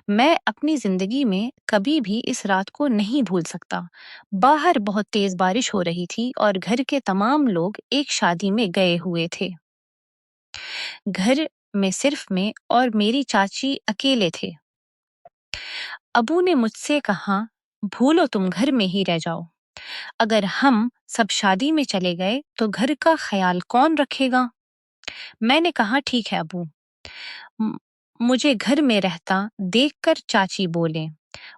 मैं अपनी जिंदगी में कभी भी इस रात को नहीं भूल सकता। बाहर बहुत तेज बारिश हो रही थी और घर के तमाम लोग एक शादी में गए हुए थे। घर में सिर्फ मैं और मेरी चाची अकेले थे। अबू ने मुझसे कहा, भूलो तुम घर में ही रह जाओ। अगर हम सब शादी में चले गए तो घर का ख्याल कौन रखेगा? मैंने कहा, ठीक है अबू। म- मुझे घर में रहता देखकर चाची बोले,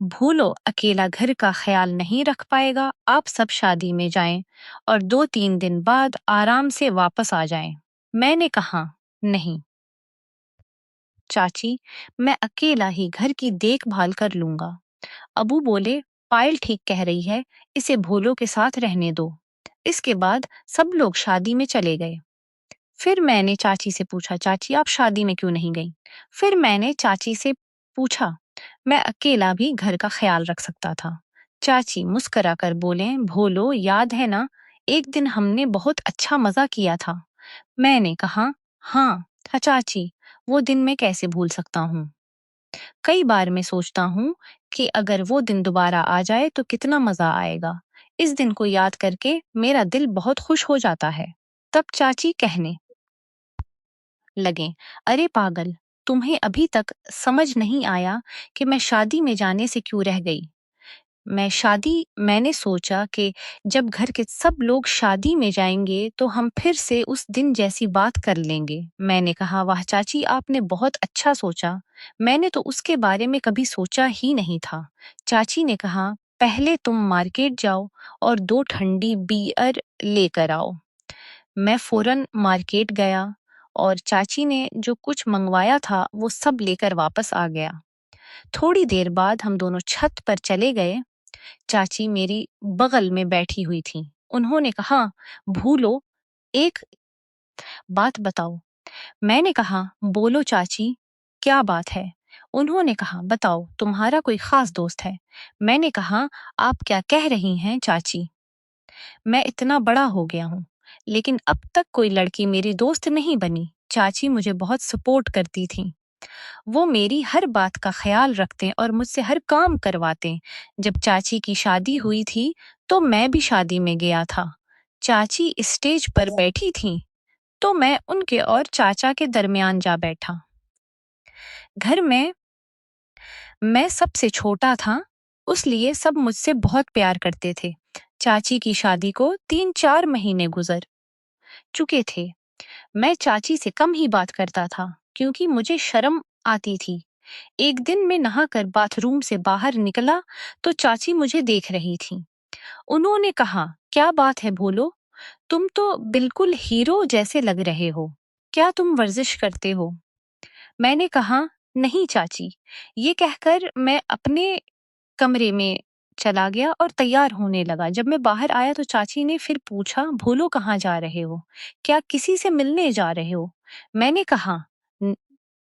भूलो अकेला घर का ख्याल नहीं रख पाएगा, आप सब शादी में जाएं और 2-3 दिन बाद आराम से वापस आ जाएं। मैंने कहा, नहीं चाची, मैं अकेला ही घर की देखभाल कर लूंगा। अबू बोले, पायल ठीक कह रही है, इसे भोलो के साथ रहने दो। इसके बाद सब लोग शादी में चले गए। फिर मैंने चाची से पूछा, चाची आप शादी में क्यों नहीं गई? फिर मैंने चाची से पूछा, मैं अकेला भी घर का ख्याल रख सकता था। चाची मुस्कुरा कर बोले, भोलो याद है ना, एक दिन हमने बहुत अच्छा मजा किया था। मैंने कहा, हाँ चाची, वो दिन मैं कैसे भूल सकता हूँ। कई बार मैं सोचता हूँ कि अगर वो दिन दोबारा आ जाए तो कितना मजा आएगा। इस दिन को याद करके मेरा दिल बहुत खुश हो जाता है। तब चाची कहने लगे, अरे पागल, तुम्हें अभी तक समझ नहीं आया कि मैं शादी में जाने से क्यों रह गई। मैंने सोचा कि जब घर के सब लोग शादी में जाएंगे तो हम फिर से उस दिन जैसी बात कर लेंगे। मैंने कहा, वाह चाची, आपने बहुत अच्छा सोचा। मैंने तो उसके बारे में कभी सोचा ही नहीं था। चाची ने कहा, पहले तुम मार्केट जाओ और 2 ठंडी बियर लेकर आओ। मैं फौरन मार्केट गया और चाची ने जो कुछ मंगवाया था वो सब लेकर वापस आ गया। थोड़ी देर बाद हम दोनों छत पर चले गए। चाची मेरी बगल में बैठी हुई थी। उन्होंने कहा, भूलो एक बात बताओ। मैंने कहा, बोलो चाची, क्या बात है? उन्होंने कहा, बताओ तुम्हारा कोई खास दोस्त है? मैंने कहा, आप क्या कह रही हैं चाची? मैं इतना बड़ा हो गया हूँ, लेकिन अब तक कोई लड़की मेरी दोस्त नहीं बनी। चाची मुझे बहुत सपोर्ट करती थी। वो मेरी हर बात का ख्याल रखते और मुझसे हर काम करवाते। जब चाची की शादी हुई थी, तो मैं भी शादी में गया था। चाची स्टेज पर बैठी थी, तो मैं उनके और चाचा के दरमियान जा बैठा। घर में मैं सबसे छोटा था, उसलिए सब मुझसे बहुत प्यार करते थे। चाची की शादी को 3-4 महीने गुजर चुके थे। मैं चाची से कम ही बात करता था क्योंकि मुझे शर्म आती थी। एक दिन मैं नहाकर बाथरूम से बाहर निकला तो चाची मुझे देख रही थी। उन्होंने कहा, क्या बात है भोलो, तुम तो बिल्कुल हीरो जैसे लग रहे हो। क्या तुम वर्जिश करते हो? मैंने कहा, नहीं चाची। ये कहकर मैं अपने कमरे में चला गया और तैयार होने लगा। जब मैं बाहर आया तो चाची ने फिर पूछा, भोलो कहाँ जा रहे हो? क्या किसी से मिलने जा रहे हो? मैंने कहा, "न-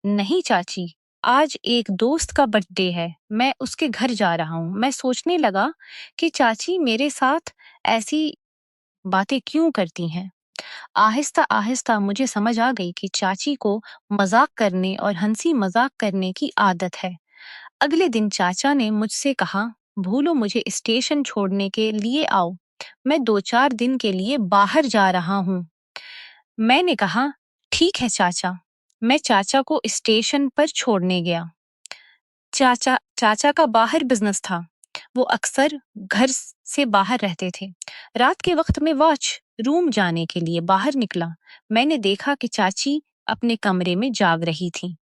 नहीं चाची, आज एक दोस्त का बर्थडे है, मैं उसके घर जा रहा हूँ। मैं सोचने लगा कि चाची मेरे साथ ऐसी बातें क्यों करती हैं। आहिस्ता आहिस्ता मुझे समझ आ गई कि चाची को मजाक करने और हंसी मजाक करने की आदत है। अगले दिन चाचा ने मुझसे कहा, भूलो मुझे स्टेशन छोड़ने के लिए आओ, मैं 2-4 दिन के लिए बाहर जा रहा हूँ। मैंने कहा, ठीक है चाचा। मैं चाचा को स्टेशन पर छोड़ने गया। चाचा चाचा का बाहर बिजनेस था। वो अक्सर घर से बाहर रहते थे। रात के वक्त में वॉच रूम जाने के लिए बाहर निकला। मैंने देखा कि चाची अपने कमरे में जाग रही थी।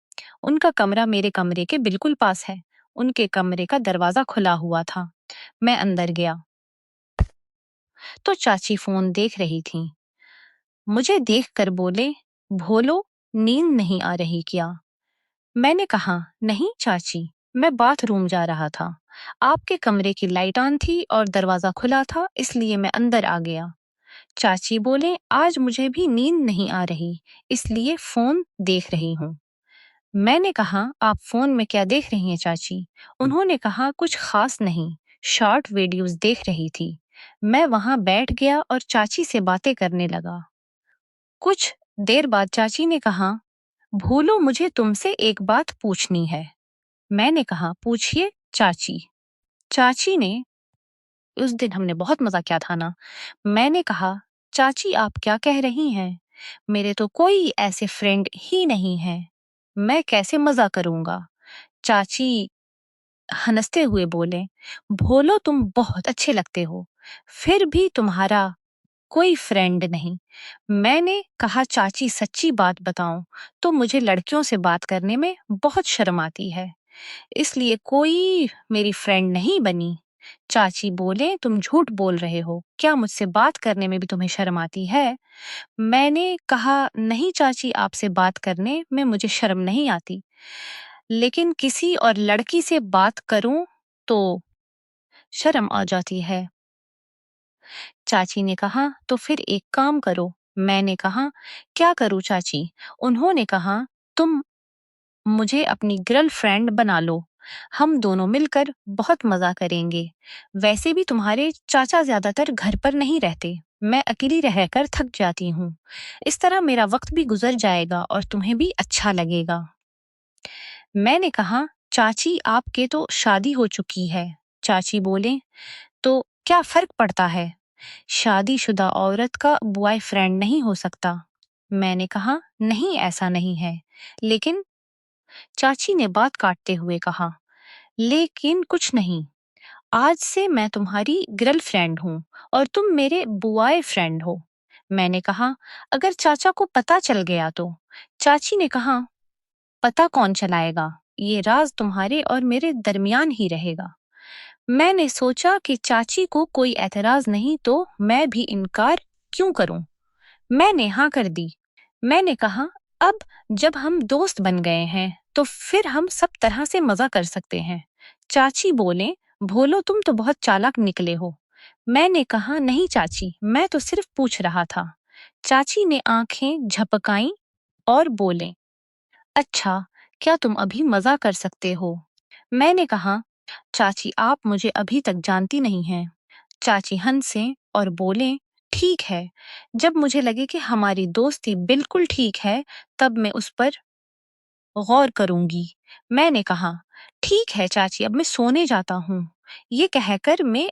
उनका कमरा मेरे कमरे के बिल्कुल पास है। उनके कमरे का दरवाजा खुला हुआ था। मैं अंदर गया तो चाची फोन देख रही थी। मुझे देखकर बोले, भोलो, नींद नहीं आ रही क्या? मैंने कहा, नहीं चाची, मैं बाथरूम जा रहा था। आपके कमरे की लाइट ऑन थी और दरवाजा खुला था, इसलिए मैं अंदर आ गया। चाची बोले, आज मुझे भी नींद नहीं आ रही, इसलिए फोन देख रही हूँ। मैंने कहा, आप फोन में क्या देख रही हैं चाची? उन्होंने कहा, कुछ खास नहीं, शॉर्ट वीडियोस देख रही थी। मैं वहां बैठ गया और चाची से बातें करने लगा। कुछ देर बाद चाची ने कहा, भूलो मुझे तुमसे एक बात पूछनी है। मैंने कहा, पूछिए चाची। चाची ने, उस दिन हमने बहुत मज़ा किया था ना। मैंने कहा, चाची आप क्या कह रही हैं? मेरे तो कोई ऐसे फ्रेंड ही नहीं हैं। मैं कैसे मज़ा करूँगा? चाची हँसते हुए बोले, भोलो तुम बहुत अच्छे लगते हो, फिर भी तुम्हारा कोई फ्रेंड नहीं। मैंने कहा, चाची सच्ची बात बताऊं तो मुझे लड़कियों से बात करने में बहुत शर्म आती है, इसलिए कोई मेरी फ्रेंड नहीं बनी। चाची बोले, तुम झूठ बोल रहे हो, क्या मुझसे बात करने में भी तुम्हें शर्म आती है? मैंने कहा, नहीं चाची, आपसे बात करने में मुझे शर्म नहीं आती, लेकिन किसी और लड़की से बात करूं तो शर्म आ जाती है। चाची ने कहा, तो फिर एक काम करो। मैंने कहा, क्या करूं चाची? उन्होंने कहा, तुम मुझे अपनी गर्लफ्रेंड बना लो, हम दोनों मिलकर बहुत मजा करेंगे। वैसे भी तुम्हारे चाचा ज्यादातर घर पर नहीं रहते, मैं अकेली रहकर थक जाती हूँ। इस तरह मेरा वक्त भी गुजर जाएगा और तुम्हें भी अच्छा लगेगा। मैंने कहा, चाची आपके तो शादी हो चुकी है। चाची बोले, तो क्या फर्क पड़ता है? शादीशुदा औरत का बॉयफ्रेंड नहीं हो सकता। मैंने कहा, नहीं ऐसा नहीं है। लेकिन चाची ने बात काटते हुए कहा, लेकिन कुछ नहीं, आज से मैं तुम्हारी गर्लफ्रेंड हूँ और तुम मेरे बॉयफ्रेंड हो। मैंने कहा, अगर चाचा को पता चल गया तो? चाची ने कहा, पता कौन चलाएगा, ये राज तुम्हारे और मेरे दरमियान ही रहेगा। मैंने सोचा कि चाची को कोई एतराज नहीं तो मैं भी इनकार क्यों करूं। मैंने हाँ कर दी। मैंने कहा, अब जब हम दोस्त बन गए हैं तो फिर हम सब तरह से मजा कर सकते हैं। चाची बोले, भोलो तुम तो बहुत चालाक निकले हो। मैंने कहा, नहीं चाची, मैं तो सिर्फ पूछ रहा था। चाची ने आंखें झपकाईं और बोले, अच्छा, क्या तुम अभी मजा कर सकते हो? मैंने कहा, चाची आप मुझे अभी तक जानती नहीं हैं। चाची हंसे और बोले, ठीक है, जब मुझे लगे कि हमारी दोस्ती बिल्कुल ठीक है, तब मैं उस पर गौर करूंगी। मैंने कहा, ठीक है चाची, अब मैं सोने जाता हूँ। ये कहकर मैं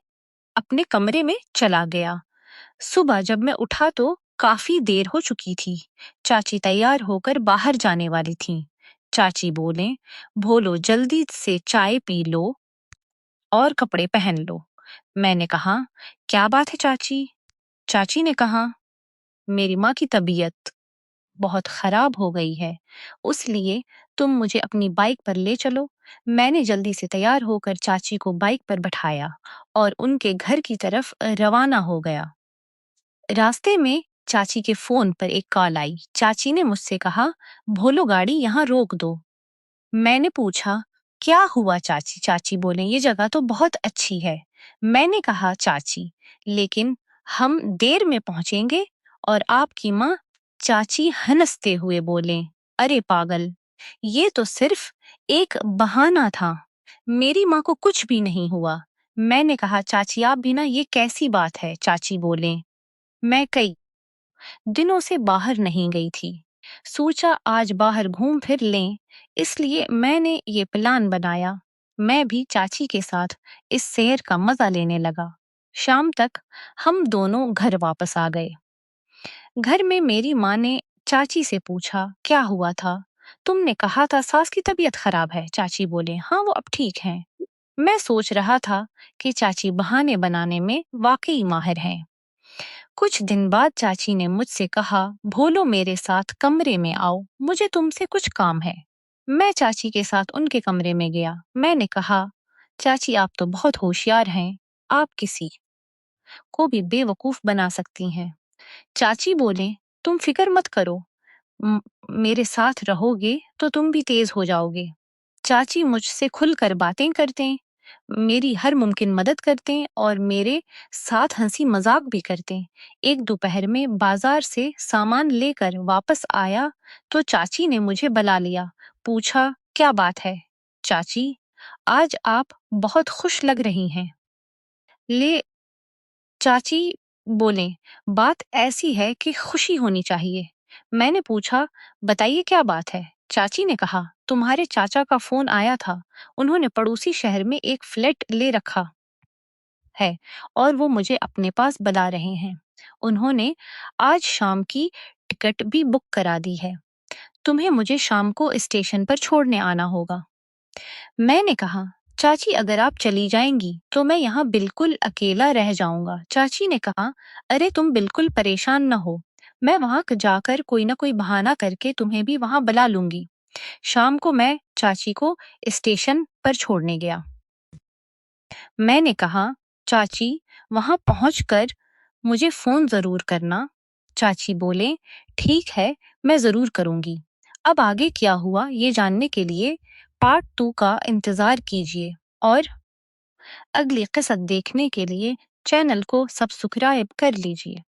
अपने कमरे में चला गया। सुबह जब मैं उठा तो काफी देर हो चुकी थी। चाची तैयार होकर बाहर जाने वाली थी। चाची बोले, भोलो जल्दी से चाय पी लो और कपड़े पहन लो। मैंने कहा, क्या बात है चाची? चाची ने कहा, मेरी माँ की तबीयत बहुत खराब हो गई है, उसलिए तुम मुझे अपनी बाइक पर ले चलो। मैंने जल्दी से तैयार होकर चाची को बाइक पर बैठाया और उनके घर की तरफ रवाना हो गया। रास्ते में चाची के फोन पर एक कॉल आई। चाची ने मुझसे कहा, भोलो गाड़ी यहाँ रोक दो। मैंने पूछा, क्या हुआ चाची? चाची बोले, ये जगह तो बहुत अच्छी है। मैंने कहा, चाची, लेकिन हम देर में पहुंचेंगे और आपकी माँ। चाची हंसते हुए बोले, अरे पागल, ये तो सिर्फ एक बहाना था, मेरी माँ को कुछ भी नहीं हुआ। मैंने कहा, चाची आप भी ना, ये कैसी बात है? चाची बोले, मैं कई दिनों से बाहर नहीं गई थी, सोचा आज बाहर घूम फिर लें, इसलिए मैंने ये प्लान बनाया। मैं भी चाची के साथ इस सैर का मजा लेने लगा। शाम तक हम दोनों घर वापस आ गए। घर में मेरी माँ ने चाची से पूछा, क्या हुआ था? तुमने कहा था सास की तबीयत खराब है। चाची बोले, हाँ वो अब ठीक है। मैं सोच रहा था कि चाची बहाने बनाने में वाकई माहिर हैं। कुछ दिन बाद चाची ने मुझसे कहा, भोलो मेरे साथ कमरे में आओ, मुझे तुमसे कुछ काम है। मैं चाची के साथ उनके कमरे में गया। मैंने कहा, चाची आप तो बहुत होशियार हैं, आप किसी को भी बेवकूफ बना सकती हैं। चाची बोले, तुम फिक्र मत करो, म- मेरे साथ रहोगे तो तुम भी तेज हो जाओगे। चाची मुझसे खुलकर बातें करते, मेरी हर मुमकिन मदद करते और मेरे साथ हंसी मजाक भी करते। एक दोपहर में बाजार से सामान लेकर वापस आया तो चाची ने मुझे बुला लिया। पूछा, क्या बात है? चाची, आज आप बहुत खुश लग रही हैं। ले चाची बोले, बात ऐसी है कि खुशी होनी चाहिए। मैंने पूछा, बताइए क्या बात है? चाची ने कहा, तुम्हारे चाचा का फोन आया था। उन्होंने पड़ोसी शहर में एक फ्लैट ले रखा है और वो मुझे अपने पास बुला रहे हैं। उन्होंने आज शाम की टिकट भी बुक करा दी है। तुम्हें मुझे शाम को स्टेशन पर छोड़ने आना होगा। मैंने कहा, चाची अगर आप चली जाएंगी तो मैं यहाँ बिल्कुल अकेला रह जाऊंगा। चाची ने कहा, अरे तुम बिल्कुल परेशान न हो। मैं वहां जाकर कोई ना कोई बहाना करके तुम्हें भी वहां बुला लूंगी। शाम को मैं चाची को स्टेशन पर छोड़ने गया। मैंने कहा, चाची वहां पहुंचकर मुझे फोन जरूर करना। चाची बोले, ठीक है, मैं जरूर करूंगी। अब आगे क्या हुआ ये जानने के लिए पार्ट 2 का इंतजार कीजिए और अगली किस्त देखने के लिए चैनल को सब्सक्राइब कर लीजिए।